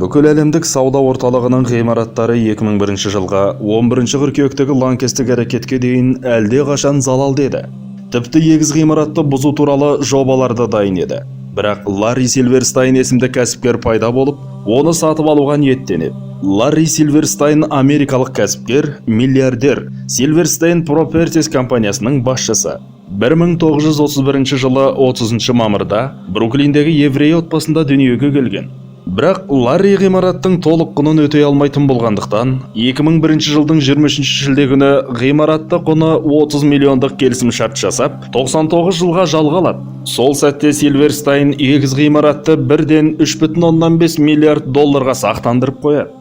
Бүкіл әлемдік сауда орталығының ғимараттары 2001 жылға 11 қыркүйектегі лаңкестік әрекетке дейін әлде қашан залал деді. Тіпті егіз ғимаратты бұзу туралы жобаларды дайын еді. Бірақ Ларри Сильверстайн есімді кәсіпкер пайда болып, оны сатып алуға ниеттенеді. Ларри Сильверстайн америкалық кәсіпкер, миллиардер, Сильверстайн Properties компаниясының басшысы. 1931 жылы 30 мамырда Бруклиндегі еврей отбасында дүниеге келген. Бірақ Ларри ғимараттың толық құнын өтей алмайтын болғандықтан, 2001 жылдың 23 шілде күні ғимаратты құны 30 миллиондық келісім шарт жасап, 99 жылға жалға алады. Сол сәтте Сильверстайн егіз ғимаратты бірден 3,5 миллиард долларға сақтандырып қояды.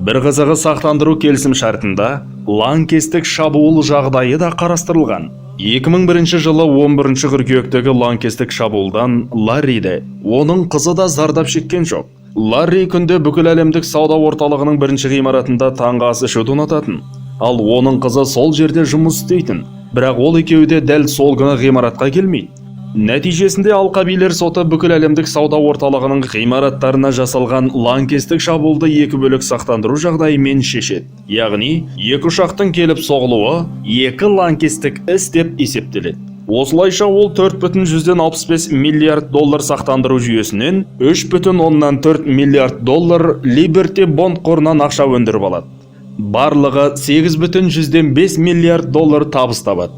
Бір қызығы, сақтандыру келісім шартында лаңкестік шабуыл жағдайы да қарастырылған. 2001 жылы 11 қыркүйектегі лаңкестік шабуылдан Ларри де, оның қызы да зардап шеккен жоқ. Ларри күнде бүкіл әлемдік сауда орталығының бірінші ғимаратында таңғы ас ішуді ұнататын. Ал оның қызы сол жерде жұмыс істейтін. Бірақ ол екеуі де дәл сол күні ғимаратқа келмейді. Нәтижесінде алқабилер соты бүкіл әлемдік сауда орталығының ғимараттарына жасалған лаңкестік шабуылды екі бөлек сақтандыру жағдайымен шешеді. Яғни, екі ұшақтың келіп соғылуы екі лаңкестік іс деп есептеледі. Осылайша ол 4,65 миллиард доллар сақтандыру жүйесінен 3,4 миллиард доллар Liberty Bond қорынан ақша өндіріп алады. Барлығы 8,5 миллиард доллар табыс табады.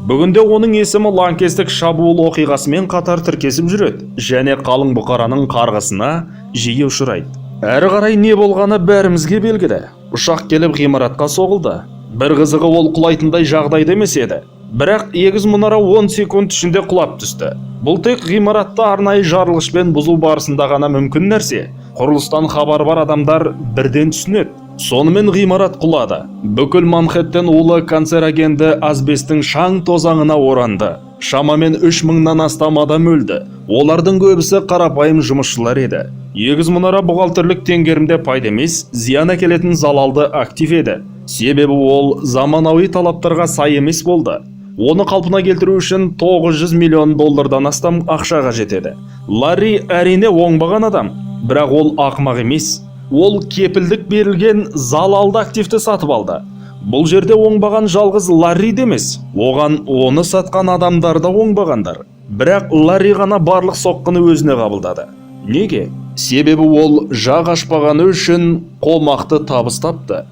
Бүгінде оның есімі лаңкестік шабуыл оқиғасымен қатар тіркесіп жүреді, және қалың бұқараның қарғысына жиі ұшырайды. Әрі қарай не болғаны бәрімізге белгілі. Ұшақ келіп ғимаратқа соғылды. Бір қызығы, ол құлайтындай жағдайда емес еді. Бірақ егіз мұнара 10 секунд ішінде құлап түсті. Бұл тек ғимаратты арнайы жарылғышпен бұзу барысында ғана мүмкін нәрсе. Құрылыстан хабар бар адамдар бірден түсінеді. Сонымен ғимарат құлады. Бүкіл Манхэттен улы канцерогенді асбестің шаң тозаңына оранды. Шамамен 3000-нан астам адам өлді. Олардың көбісі қарапайым жұмысшылар еді. Егіз мұнара бұғалтерлік теңгерімде пайда емес, зиян әкелетін залалды актив еді. Себебі ол заманауи талаптарға сай емес болды. Оны қалпына келтіру үшін 900 миллион доллардан астам ақшаға жетеді. Ларри әрине оңбаған адам, бірақ ол ақымақ емес. Ол кепілдік берілген залалды активті сатып алды. Бұл жерде оңбаған жалғыз Ларри демес, оған оны сатқан адамдар да оңбағандар. Бірақ Ларри ғана барлық соққыны өзіне қабылдады. Неге? Себебі ол жақ ашпағаны үшін қолмақты табыс тапты.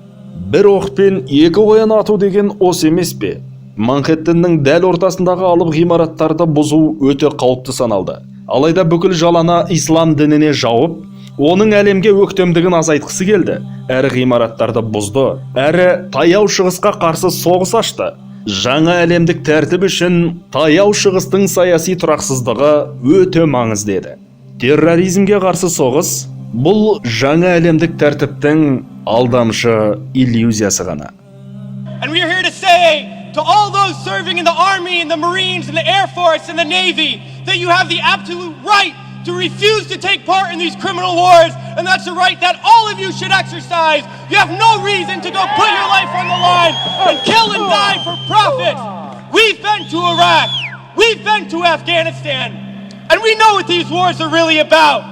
Бір оқпен екі қоян ату деген осы емес пе? Манхэттеннің дәл ортасындағы алып ғимараттарды бұзу өте қауіпті саналды. Алайда бүкіл жаланы ислам дініне жауып, оның әлемге өктемдігін азайтқысы келді. Әрі ғимараттарды бұзды, әрі таяу шығысқа қарсы соғыс ашты. Жаңа әлемдік тәртіп үшін таяу шығыстың саяси тұрақсыздығы өте маңызды еді. Терроризмге қарсы соғыс бұл жаңа әлемдік тәртіптің алдамшы иллюзиясы ғана. And we are here to say to all those serving in the Army and the Marines and the Air Force and the Navy that you have the absolute right to refuse to take part in these criminal wars, and that's a right that all of you should exercise. You have no reason to go put your life on the line and kill and die for profit. We've been to Iraq, we've been to Afghanistan, and we know what these wars are really about.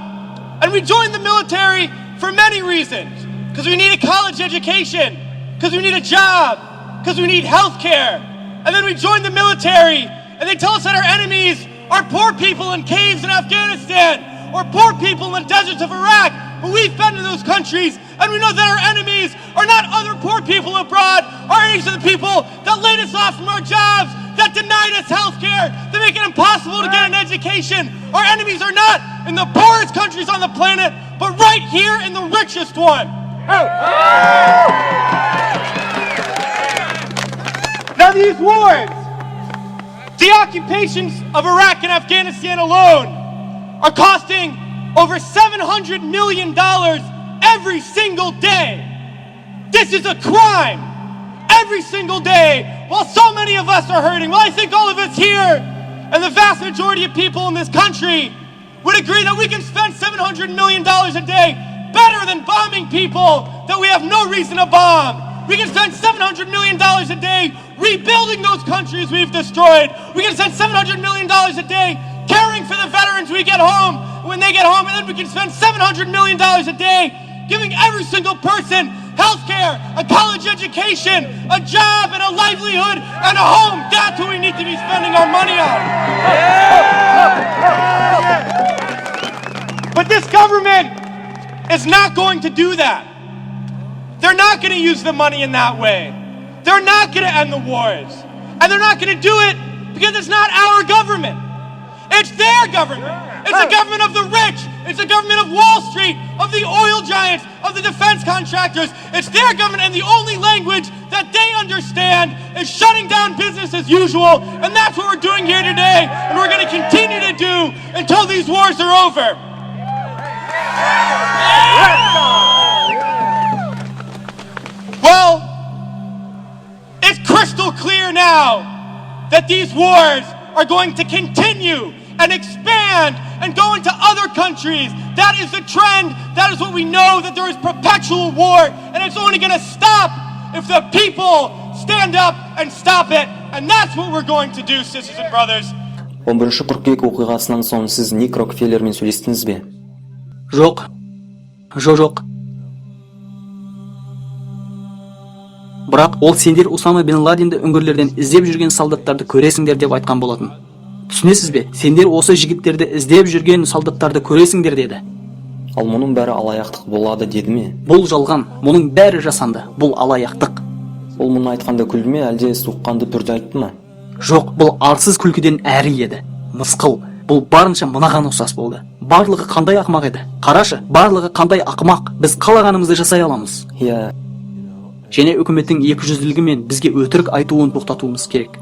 And we joined the military for many reasons. Because we need a college education, because we need a job, because we need health care. And then we joined the military, and they tell us that our enemies are poor people in caves in Afghanistan, or poor people in the deserts of Iraq. But we've been to those countries, and we know that our enemies are not other poor people abroad. Our enemies are the people that laid us off from our jobs, that denied us health care, that make it impossible to get an education. Our enemies are not in the poorest countries on the planet, but right here in the richest one. Now these wars, the occupations of Iraq and Afghanistan alone are costing over $700 million every single day. This is a crime every single day while so many of us are hurting. Well, I think all of us here and the vast majority of people in this country would agree that we can spend $700 million a day better than bombing people that we have no reason to bomb. We can spend $700 million a day rebuilding those countries we've destroyed. We can spend $700 million a day caring for the veterans we get home when they get home, and then we can spend $700 million a day giving every single person health care, a college education, a job, and a livelihood, and a home. That's what we need to be spending our money on. But this government is not going to do that. They're not going to use the money in that way. They're not going to end the wars. And they're not going to do it because it's not our government. It's their government. It's a government of the rich. It's a government of Wall Street, of the oil giants, of the defense contractors. It's their government, and the only language that they understand is shutting down business as usual. And that's what we're doing here today, and we're going to continue to do until these wars are over. Well, it's crystal clear now that these wars are going to continue and expand and go into other countries. That is the trend. That is what we know, that there is perpetual war, and it's only going to stop if the people stand up and stop it. And that's what we're going to do, sisters and brothers. 11 қыркүйек оқиғасынан соң сіз Ник Рокфеллермен сөйлестіңіз бе? Жоқ. Бірақ ол сендер Усама бен Ладенді үңгірлерден іздеп жүрген солдаттарды көресіңдер деп айтқан болатын. Түсінесіз бе? Сендер осы жігіттерді іздеп жүрген солдаттарды көресіңдер деді. Ал мұның бәрі алаяқтық болады деді ме? Бұл жалған, мұның бәрі жасанды. Бұл алаяқтық. Ол мұны айтқанда күлді ме, әлде суыққанды түрде айтты ма? Жоқ, бұл арсыз күлкіден әрі еді. Мысқыл. Бұл барынша мынаған ұқсас болды. Барлығы қандай ақымақ еді. Қарашы, барлығы қандай ақымақ. Біз қалағанымызды жасай аламыз. Иә. Және үкіметтің екіжүзділігі мен бізге өтірік айтуын тоқтатуымыз керек.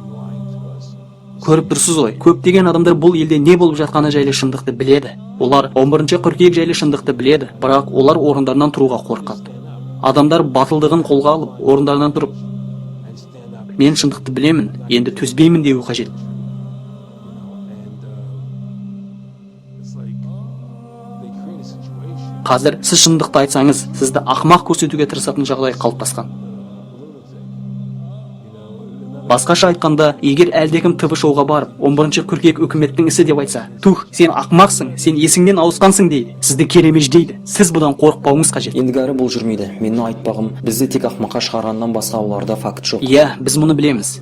Көріп тұрсыз ғой, көптеген адамдар бұл елде не болып жатқаны жайлы шындықты біледі. Олар 11 қыркүйек жайлы шындықты біледі, бірақ олар орындарынан тұруға қорқады. Адамдар батылдығын қолға алып, орындарынан тұрып, мен шындықты білемін, енді төзбеймін деуі қажет. Қазір сіз шындықты айтсаңыз, сізді ақымақ көрсетуге тырысатын жағдай қалыптасқан. Басқаша айтқанда, егер әлдекім ТВ шоуға барып, 11 қыркүйек үкіметтің ісі деп айтса, тух, сен ақымақсың, сен есіңнен ауысқансың дейді, сізді керемеждейді. Сіз бұдан қорықпауыңыз қажет. Ендігәрі бұл жүрмейді. Менің айтпағым, бізді тек ақымаққа шығарғаннан басқа оларда факт жоқ. Иә, біз мұны білеміз.